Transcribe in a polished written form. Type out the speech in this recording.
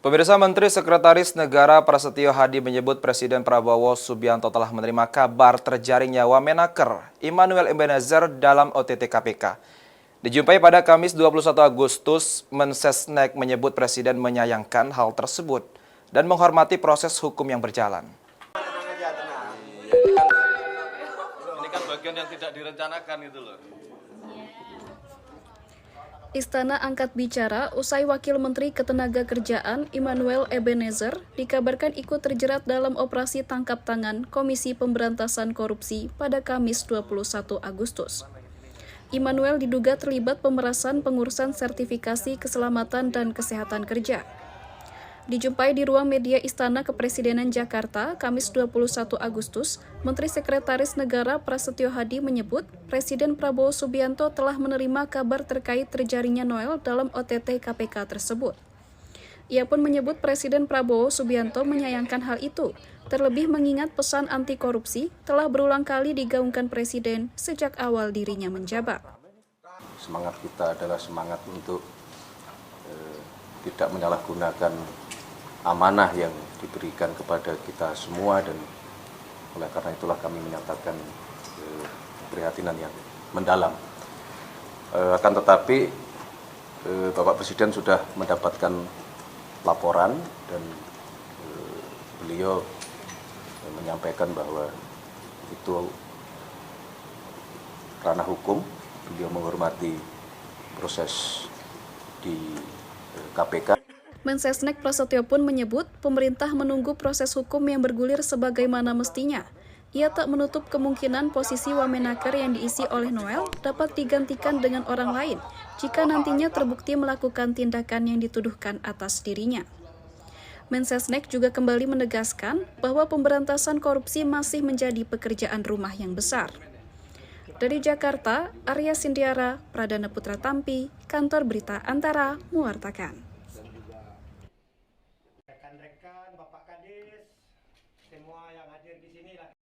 Pemirsa, Menteri Sekretaris Negara Prasetyo Hadi menyebut Presiden Prabowo Subianto telah menerima kabar terjaringnya Wamenaker Immanuel Ebenezer dalam OTT KPK. Dijumpai pada Kamis 21 Agustus, Mensesnek menyebut Presiden menyayangkan hal tersebut dan menghormati proses hukum yang berjalan. Ini kan bagian yang tidak direncanakan itu loh. Istana angkat bicara usai Wakil Menteri Ketenagakerjaan Immanuel Ebenezer dikabarkan ikut terjerat dalam operasi tangkap tangan Komisi Pemberantasan Korupsi pada Kamis 21 Agustus. Immanuel diduga terlibat pemerasan pengurusan sertifikasi keselamatan dan kesehatan kerja. Dijumpai di ruang media Istana Kepresidenan Jakarta, Kamis 21 Agustus, Menteri Sekretaris Negara Prasetyo Hadi menyebut Presiden Prabowo Subianto telah menerima kabar terkait terjaringnya Noel dalam OTT KPK tersebut. Ia pun menyebut Presiden Prabowo Subianto menyayangkan hal itu, terlebih mengingat pesan anti korupsi telah berulang kali digaungkan Presiden sejak awal dirinya menjabat. Semangat kita adalah semangat untuk tidak menyalahgunakan amanah yang diberikan kepada kita semua, dan oleh karena itulah kami menyatakan keprihatinan yang mendalam. Akan tetapi Bapak Presiden sudah mendapatkan laporan dan beliau menyampaikan bahwa itu ranah hukum. Beliau menghormati proses di KPK. Mensesnek Prasetyo pun menyebut pemerintah menunggu proses hukum yang bergulir sebagaimana mestinya. Ia tak menutup kemungkinan posisi Wamenaker yang diisi oleh Noel dapat digantikan dengan orang lain jika nantinya terbukti melakukan tindakan yang dituduhkan atas dirinya. Mensesnek juga kembali menegaskan bahwa pemberantasan korupsi masih menjadi pekerjaan rumah yang besar. Dari Jakarta, Arya Sindiara, Pradana Putra Tampi, Kantor Berita Antara, mewartakan. Rekan-rekan, Bapak Kadis, semua yang hadir di sini lah.